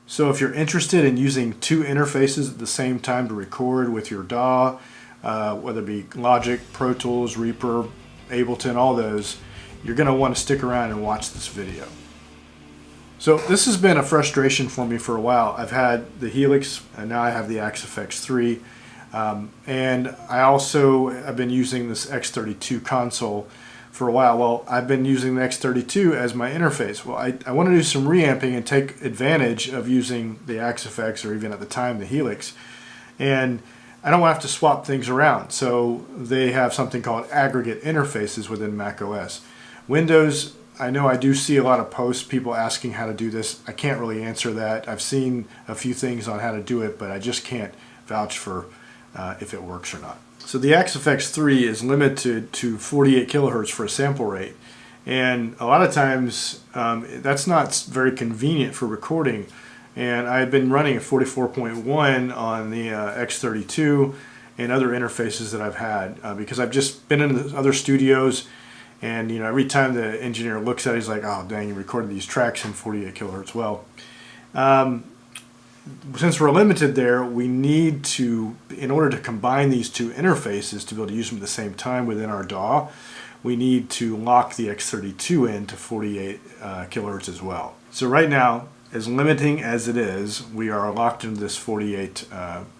So if you're interested in using two interfaces at the same time to record with your DAW, whether it be Logic, Pro Tools, Reaper, Ableton, all those, you're going to want to stick around and watch this video. So this has been a frustration for me for a while. I've had the Helix and now I have the Axe-Fx 3. And I also have been using this X32 console for a while. Well, I've been using the X32 as my interface. Well, I want to do some reamping and take advantage of using the Axe-Fx or even at the time the Helix. And I don't want to have to swap things around. So they have something called aggregate interfaces within macOS. Windows, I know I do see a lot of posts, people asking how to do this. I can't really answer that. I've seen a few things on how to do it, but I just can't vouch for if it works or not. So the Axe-Fx 3 is limited to 48 kilohertz for a sample rate. And a lot of times that's not very convenient for recording. And I've been running a 44.1 on the X32 and other interfaces that I've had because I've just been in other studios. And you know, every time the engineer looks at it, he's like, "Oh, dang, you recorded these tracks in 48 kilohertz." Well, since we're limited there, we need to, in order to combine these two interfaces to be able to use them at the same time within our DAW, we need to lock the X32 in to 48 kilohertz as well. So right now, as limiting as it is, we are locked into this 48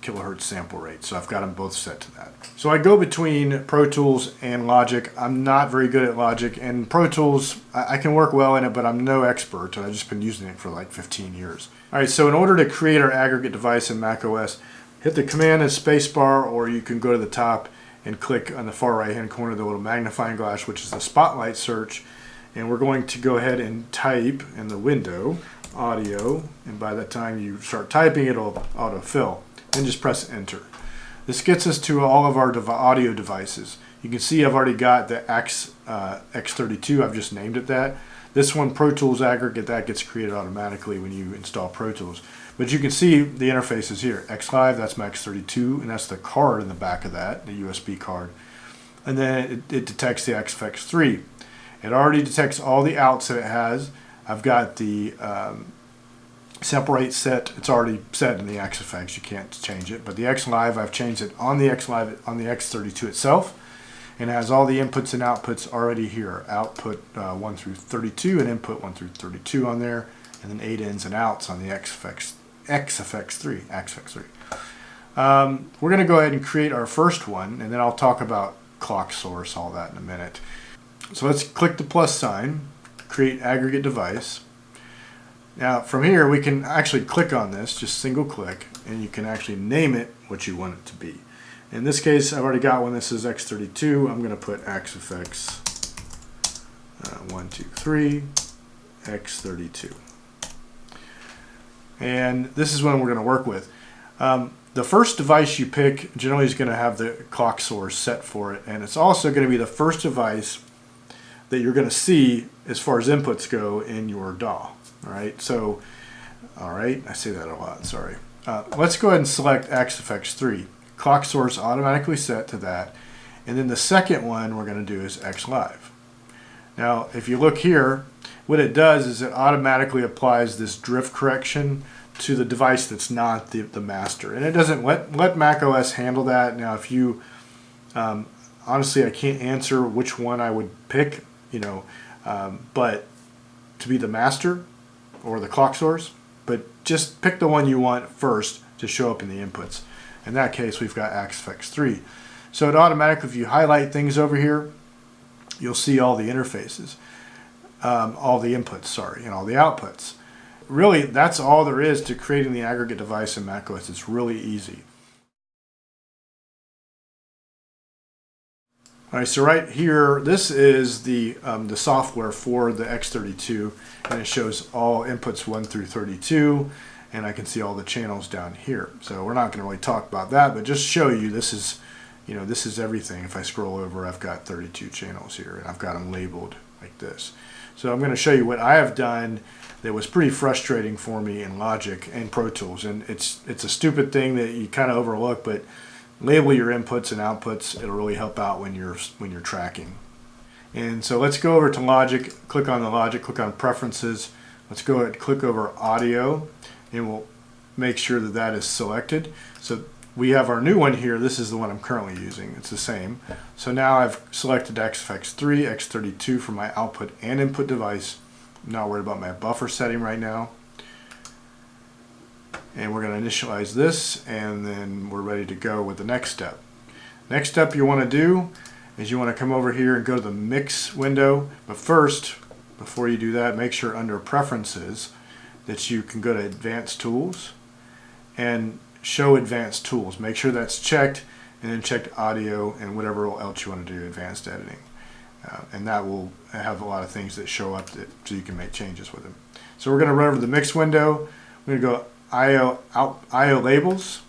kilohertz sample rate. So I've got them both set to that. So I go between Pro Tools and Logic. I'm not very good at Logic, and Pro Tools, I can work well in it, but I'm no expert. I've just been using it for like 15 years. All right, so in order to create our aggregate device in macOS, hit the Command and spacebar, or you can go to the top and click on the far right hand corner the little magnifying glass, which is the spotlight search, and we're going to go ahead and type in the window audio, and by the time you start typing, it'll autofill. And just press enter. This gets us to all of our audio devices. You can see I've already got the X32. I've just named it that. This one, Pro Tools Aggregate, that gets created automatically when you install Pro Tools. But you can see the interfaces here. XLive, that's my X32, and that's the card in the back of that, the USB card. And then it detects the Axe-Fx 3. It already detects all the outs that it has. I've got the sample rate set. It's already set in the Axe-Fx. You can't change it. But the XLive, I've changed it on the XLive on the X32 itself, and it has all the inputs and outputs already here. Output 1 through 32 and input 1 through 32 on there, and then 8 ins and outs on the Axe-Fx 3. We're going to go ahead and create our first one, and then I'll talk about clock source, all that in a minute. So let's click the plus sign, create aggregate device. Now from here we can actually click on this, just single click, and you can actually name it what you want it to be. In this case I've already got one. This is X32. I'm going to put Axe-Fx 1, 2, 3 X32. And this is what we're going to work with. The first device you pick generally is going to have the clock source set for it, and it's also going to be the first device that you're going to see as far as inputs go in your DAW. Alright, so, alright, I say that a lot, sorry. Let's go ahead and select Axe-Fx 3. Clock source automatically set to that. And then the second one we're going to do is XLive. Now, if you look here, what it does is it automatically applies this drift correction to the device that's not the master. And it doesn't let macOS handle that. Now, if you, honestly, I can't answer which one I would pick, you know, but to be the master, or the clock source, but just pick the one you want first to show up in the inputs. In that case, we've got Axe-Fx 3. So it automatically, if you highlight things over here, you'll see all the interfaces, all the inputs, sorry, and all the outputs. Really, that's all there is to creating the aggregate device in macOS. It's really easy. All right, so right here, this is the software for the X32, and it shows all inputs 1 through 32, and I can see all the channels down here. So we're not going to really talk about that, but just show you this is, you know, this is everything. If I scroll over, I've got 32 channels here, and I've got them labeled like this. So I'm going to show you what I have done that was pretty frustrating for me in Logic and Pro Tools, and it's a stupid thing that you kind of overlook, but label your inputs and outputs. It'll really help out when you're tracking. And so let's go over to Logic, click on the Logic, click on Preferences. Let's go ahead and click over Audio, and we'll make sure that that is selected. So we have our new one here. This is the one I'm currently using. It's the same. So now I've selected XFX3, X32 for my output and input device. I'm not worried about my buffer setting right now. And we're going to initialize this, and then we're ready to go with the next step. Next step you want to do is you want to come over here and go to the mix window. But first, before you do that, make sure under preferences that you can go to advanced tools and show advanced tools. Make sure that's checked, and then check audio and whatever else you want to do, advanced editing. And that will have a lot of things that show up so you can make changes with them. So we're going to run over the mix window. We're going to go IO labels.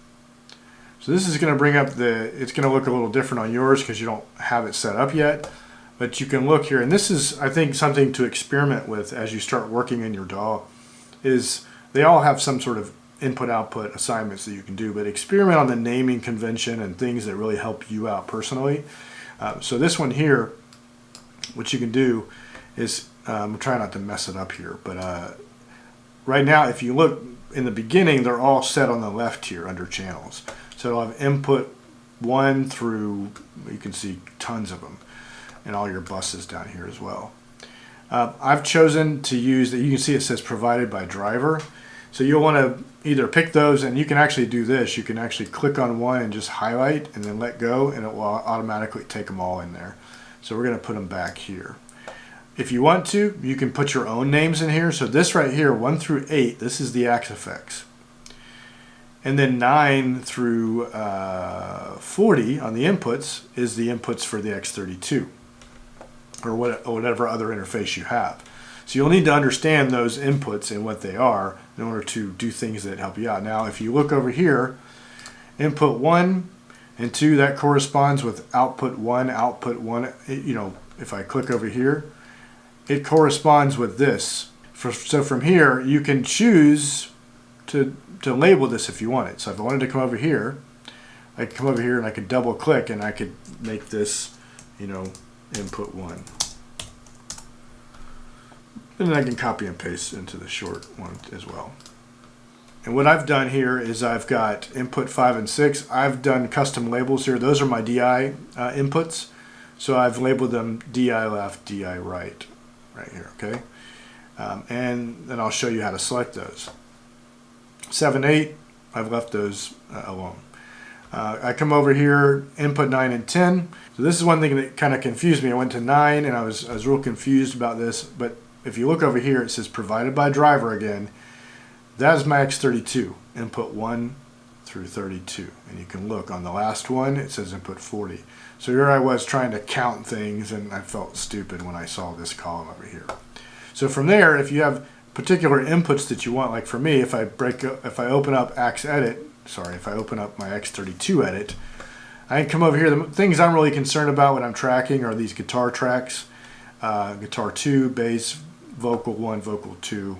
So this is going to bring up it's going to look a little different on yours because you don't have it set up yet. But you can look here, and this is, I think, something to experiment with as you start working in your DAW, is they all have some sort of input-output assignments that you can do, but experiment on the naming convention and things that really help you out personally. So this one here, what you can do is, I'm trying not to mess it up here, but right now if you look in the beginning, they're all set on the left here under channels. So it'll have input 1 through, you can see tons of them, and all your buses down here as well. I've chosen to use, you can see it says provided by driver. So you'll want to either pick those, and you can actually do this. You can actually click on one and just highlight and then let go, and it will automatically take them all in there. So we're going to put them back here. If you want to, you can put your own names in here. So this right here, 1 through 8, this is the XFX. And then 9 through 40 on the inputs is the inputs for the X32 or whatever other interface you have. So you'll need to understand those inputs and what they are in order to do things that help you out. Now if you look over here, input 1 and 2, that corresponds with output 1, output 1. You know, if I click over here, it corresponds with this. So from here, you can choose to label this if you want it. So if I wanted to come over here, I could come over here and I could double click and I could make this, you know, input 1. And then I can copy and paste into the short one as well. And what I've done here is I've got input 5 and 6. I've done custom labels here. Those are my DI inputs. So I've labeled them DI left, DI right here, okay? And then I'll show you how to select those. 7, 8, I've left those alone. I come over here, input 9 and 10. So this is one thing that kind of confused me. I went to 9 and I was real confused about this, but if you look over here, it says provided by driver again. That is my X32, input 1 through 32. And you can look on the last one, it says input 40. So here I was trying to count things, and I felt stupid when I saw this column over here. So from there, if you have particular inputs that you want, like for me, if I open up if I open up my X32 edit, I can come over here. The things I'm really concerned about when I'm tracking are these guitar tracks, guitar 2, bass, vocal 1, vocal 2,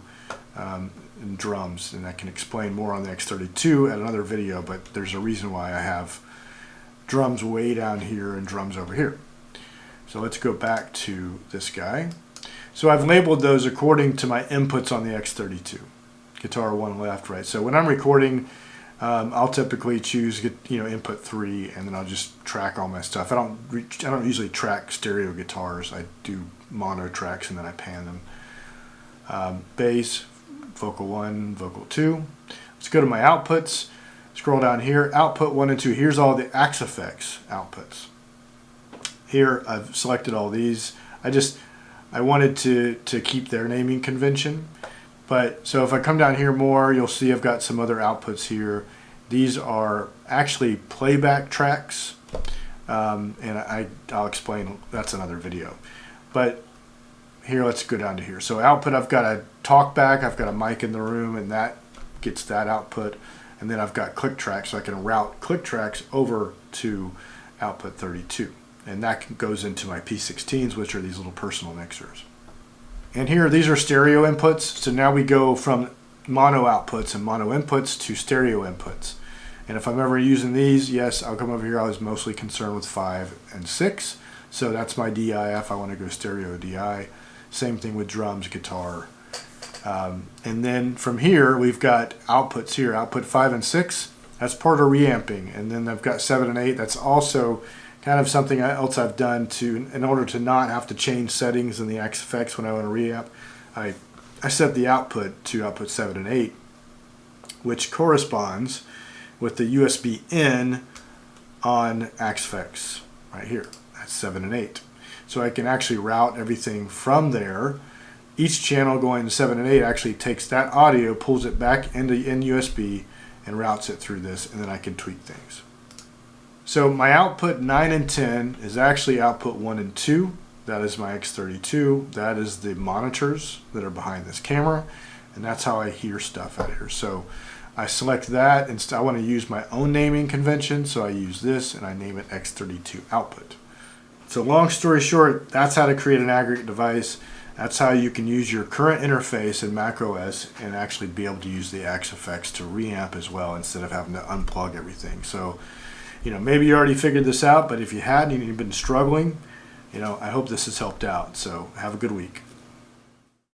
and drums. And I can explain more on the X32 at another video, but there's a reason why I have drums way down here and drums over here. So let's go back to this guy. So I've labeled those according to my inputs on the X32. Guitar 1 left, right. So when I'm recording, I'll typically choose, input 3, and then I'll just track all my stuff. I don't usually track stereo guitars. I do mono tracks and then I pan them. Bass, vocal 1, vocal 2. Let's go to my outputs. Scroll down here, output 1 and 2. Here's all the XFX outputs. Here I've selected all these. I wanted to keep their naming convention. But so if I come down here more, you'll see I've got some other outputs here. These are actually playback tracks, and I'll explain, that's another video. But here, let's go down to here. So output, I've got a talkback, I've got a mic in the room, and that gets that output. And then I've got click tracks, so I can route click tracks over to output 32. And that goes into my P16s, which are these little personal mixers. And here, these are stereo inputs. So now we go from mono outputs and mono inputs to stereo inputs. And if I'm ever using these, yes, I'll come over here. I was mostly concerned with 5 and 6. So that's my DI if I want to go stereo DI. Same thing with drums, guitar, And then from here, we've got outputs here, output 5 and 6. That's part of reamping. And then I've got 7 and 8. That's also kind of something else I've done in order to not have to change settings in the XFX when I want to reamp. I set the output to output 7 and 8, which corresponds with the USB in on XFX right here. That's 7 and 8. So I can actually route everything from there. Each channel going to 7 and 8 actually takes that audio, pulls it back into USB, and routes it through this, and then I can tweak things. So my output 9 and 10 is actually output 1 and 2. That is my X32. That is the monitors that are behind this camera, and that's how I hear stuff out here. So I select that, and I want to use my own naming convention, so I use this and I name it X32 output. So long story short, that's how to create an aggregate device. That's how you can use your current interface in macOS and actually be able to use the XFX to reamp as well instead of having to unplug everything. So, maybe you already figured this out, but if you hadn't and you've been struggling, I hope this has helped out. So have a good week.